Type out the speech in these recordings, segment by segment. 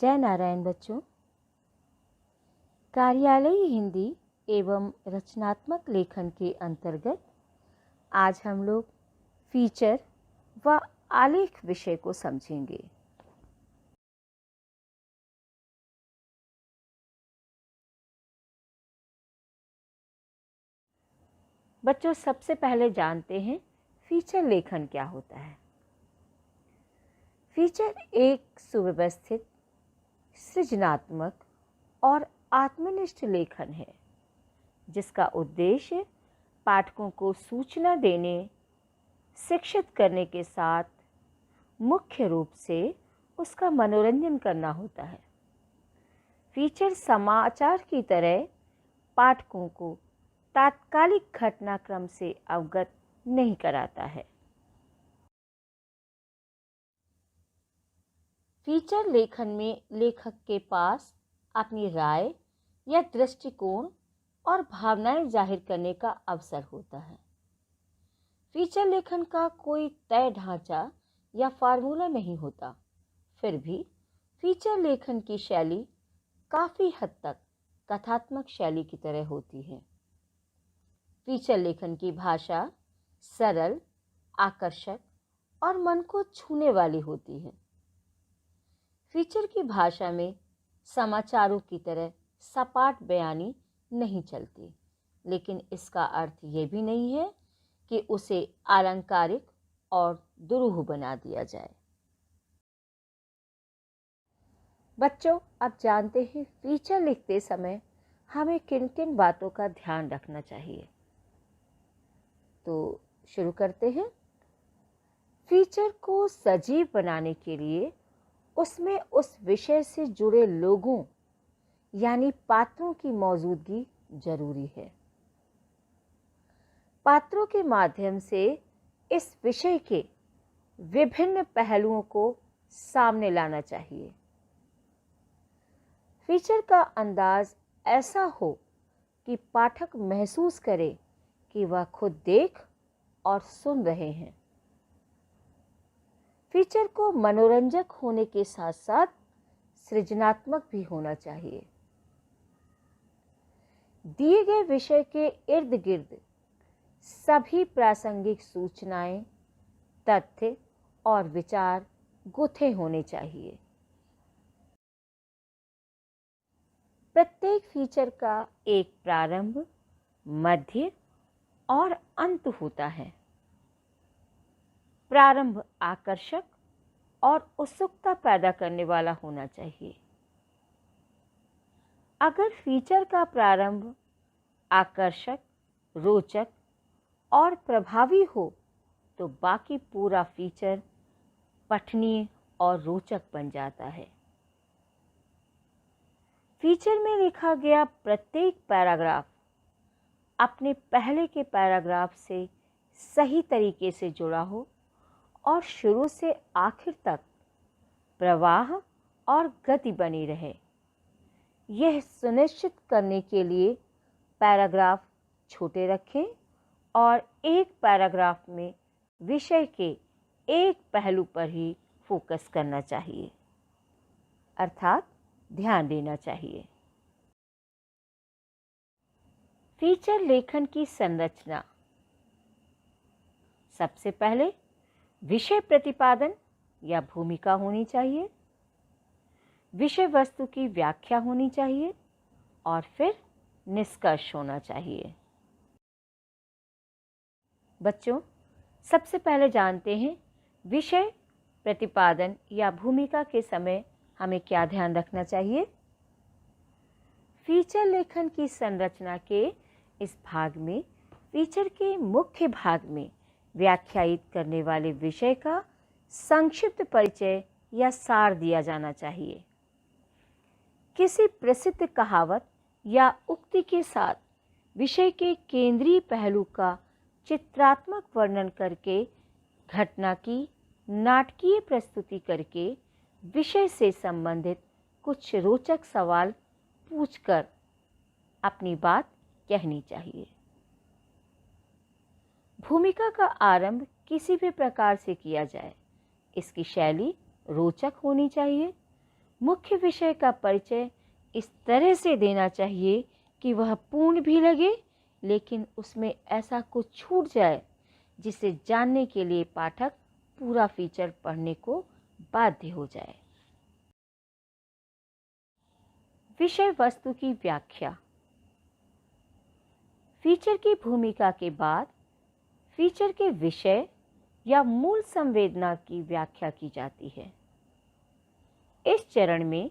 जय नारायण बच्चों। कार्यालयी हिंदी एवं रचनात्मक लेखन के अंतर्गत आज हम लोग फीचर व आलेख विषय को समझेंगे। बच्चों, सबसे पहले जानते हैं फीचर लेखन क्या होता है। फीचर एक सुव्यवस्थित, सृजनात्मक और आत्मनिष्ठ लेखन है जिसका उद्देश्य पाठकों को सूचना देने, शिक्षित करने के साथ मुख्य रूप से उसका मनोरंजन करना होता है। फीचर समाचार की तरह पाठकों को तात्कालिक घटनाक्रम से अवगत नहीं कराता है। फीचर लेखन में लेखक के पास अपनी राय या दृष्टिकोण और भावनाएं जाहिर करने का अवसर होता है। फीचर लेखन का कोई तय ढांचा या फार्मूला नहीं होता, फिर भी फीचर लेखन की शैली काफ़ी हद तक कथात्मक शैली की तरह होती है। फीचर लेखन की भाषा सरल, आकर्षक और मन को छूने वाली होती है। फीचर की भाषा में समाचारों की तरह सपाट बयानी नहीं चलती, लेकिन इसका अर्थ ये भी नहीं है कि उसे अलंकारिक और दुरूह बना दिया जाए। बच्चों, अब जानते हैं फीचर लिखते समय हमें किन किन बातों का ध्यान रखना चाहिए। तो शुरू करते हैं। फीचर को सजीव बनाने के लिए उसमें उस विषय से जुड़े लोगों यानी पात्रों की मौजूदगी जरूरी है। पात्रों के माध्यम से इस विषय के विभिन्न पहलुओं को सामने लाना चाहिए। फीचर का अंदाज ऐसा हो कि पाठक महसूस करे कि वह खुद देख और सुन रहे हैं। फीचर को मनोरंजक होने के साथ साथ सृजनात्मक भी होना चाहिए। दिए गए विषय के इर्द गिर्द सभी प्रासंगिक सूचनाएं, तथ्य और विचार गुथे होने चाहिए। प्रत्येक फीचर का एक प्रारंभ, मध्य और अंत होता है। प्रारंभ आकर्षक और उत्सुकता पैदा करने वाला होना चाहिए। अगर फीचर का प्रारंभ आकर्षक, रोचक और प्रभावी हो तो बाकी पूरा फीचर पठनीय और रोचक बन जाता है। फीचर में लिखा गया प्रत्येक पैराग्राफ अपने पहले के पैराग्राफ से सही तरीके से जुड़ा हो और शुरू से आखिर तक प्रवाह और गति बनी रहे। यह सुनिश्चित करने के लिए पैराग्राफ छोटे रखें और एक पैराग्राफ में विषय के एक पहलू पर ही फोकस करना चाहिए, अर्थात ध्यान देना चाहिए। फीचर लेखन की संरचना। सबसे पहले विषय प्रतिपादन या भूमिका होनी चाहिए, विषय वस्तु की व्याख्या होनी चाहिए और फिर निष्कर्ष होना चाहिए। बच्चों, सबसे पहले जानते हैं विषय प्रतिपादन या भूमिका के समय हमें क्या ध्यान रखना चाहिए। फीचर लेखन की संरचना के इस भाग में फीचर के मुख्य भाग में व्याख्यायित करने वाले विषय का संक्षिप्त परिचय या सार दिया जाना चाहिए। किसी प्रसिद्ध कहावत या उक्ति के साथ विषय के केंद्रीय पहलू का चित्रात्मक वर्णन करके, घटना की नाटकीय प्रस्तुति करके विषय से संबंधित कुछ रोचक सवाल पूछकर अपनी बात कहनी चाहिए। भूमिका का आरंभ किसी भी प्रकार से किया जाए, इसकी शैली रोचक होनी चाहिए। मुख्य विषय का परिचय इस तरह से देना चाहिए कि वह पूर्ण भी लगे, लेकिन उसमें ऐसा कुछ छूट जाए जिसे जानने के लिए पाठक पूरा फीचर पढ़ने को बाध्य हो जाए। विषय वस्तु की व्याख्या। फीचर की भूमिका के बाद फीचर के विषय या मूल संवेदना की व्याख्या की जाती है। इस चरण में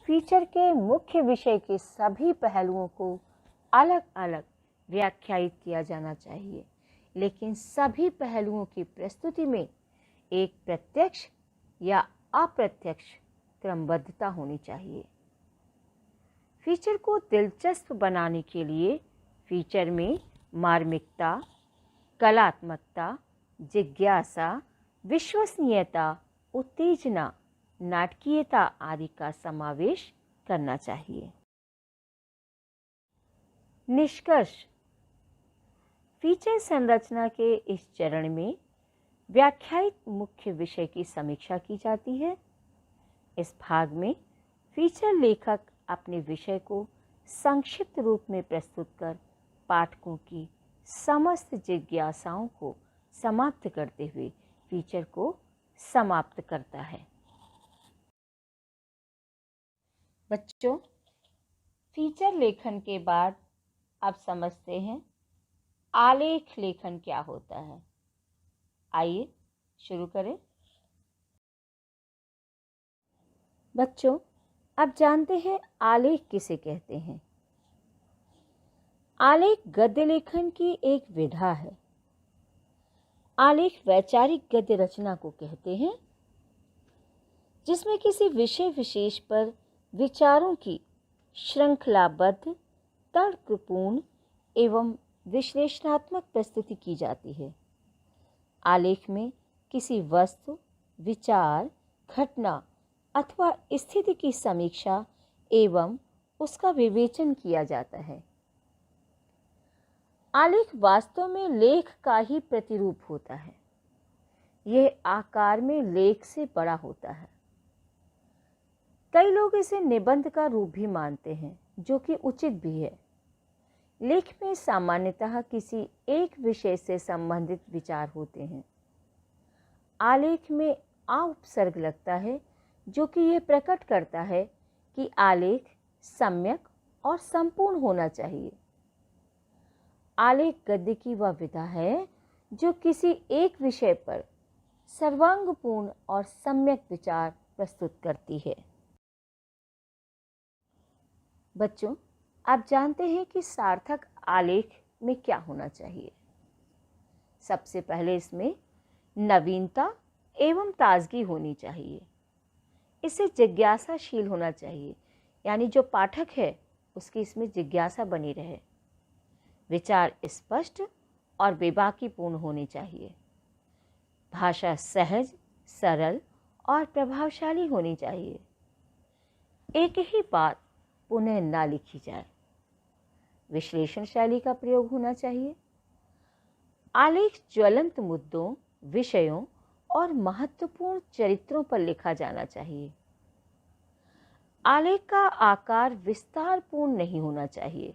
फीचर के मुख्य विषय के सभी पहलुओं को अलग अलग व्याख्यायित किया जाना चाहिए, लेकिन सभी पहलुओं की प्रस्तुति में एक प्रत्यक्ष या अप्रत्यक्ष क्रमबद्धता होनी चाहिए। फीचर को दिलचस्प बनाने के लिए फीचर में मार्मिकता, कलात्मकता, जिज्ञासा, विश्वसनीयता, उत्तेजना, नाटकीयता आदि का समावेश करना चाहिए। निष्कर्ष। फीचर संरचना के इस चरण में व्याख्यायित मुख्य विषय की समीक्षा की जाती है। इस भाग में फीचर लेखक अपने विषय को संक्षिप्त रूप में प्रस्तुत कर पाठकों की समस्त जिज्ञासाओं को समाप्त करते हुए फीचर को समाप्त करता है। बच्चों, फीचर लेखन के बाद अब समझते हैं आलेख लेखन क्या होता है। आइए शुरू करें। बच्चों, अब जानते हैं आलेख किसे कहते हैं। आलेख गद्य लेखन की एक विधा है। आलेख वैचारिक गद्य रचना को कहते हैं, जिसमें किसी विषय विशेष पर विचारों की श्रृंखलाबद्ध, तर्कपूर्ण एवं विश्लेषणात्मक प्रस्तुति की जाती है। आलेख में किसी वस्तु, विचार, घटना अथवा स्थिति की समीक्षा एवं उसका विवेचन किया जाता है। आलेख वास्तव में लेख का ही प्रतिरूप होता है। यह आकार में लेख से बड़ा होता है। कई लोग इसे निबंध का रूप भी मानते हैं, जो कि उचित भी है। लेख में सामान्यतः किसी एक विषय से संबंधित विचार होते हैं। आलेख में आ उपसर्ग लगता है, जो कि यह प्रकट करता है कि आलेख सम्यक और संपूर्ण होना चाहिए। आलेख गद्य की वह विधा है जो किसी एक विषय पर सर्वांगपूर्ण और सम्यक विचार प्रस्तुत करती है। बच्चों, आप जानते हैं कि सार्थक आलेख में क्या होना चाहिए। सबसे पहले इसमें नवीनता एवं ताजगी होनी चाहिए। इसे जिज्ञासाशील होना चाहिए, यानी जो पाठक है उसकी इसमें जिज्ञासा बनी रहे। विचार स्पष्ट और बेबाकीपूर्ण होनी चाहिए। भाषा सहज, सरल और प्रभावशाली होनी चाहिए। एक ही बात पुनः ना लिखी जाए। विश्लेषण शैली का प्रयोग होना चाहिए। आलेख ज्वलंत मुद्दों, विषयों और महत्वपूर्ण चरित्रों पर लिखा जाना चाहिए। आलेख का आकार विस्तारपूर्ण नहीं होना चाहिए।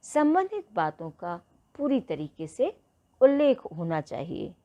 संबंधित बातों का पूरी तरीके से उल्लेख होना चाहिए।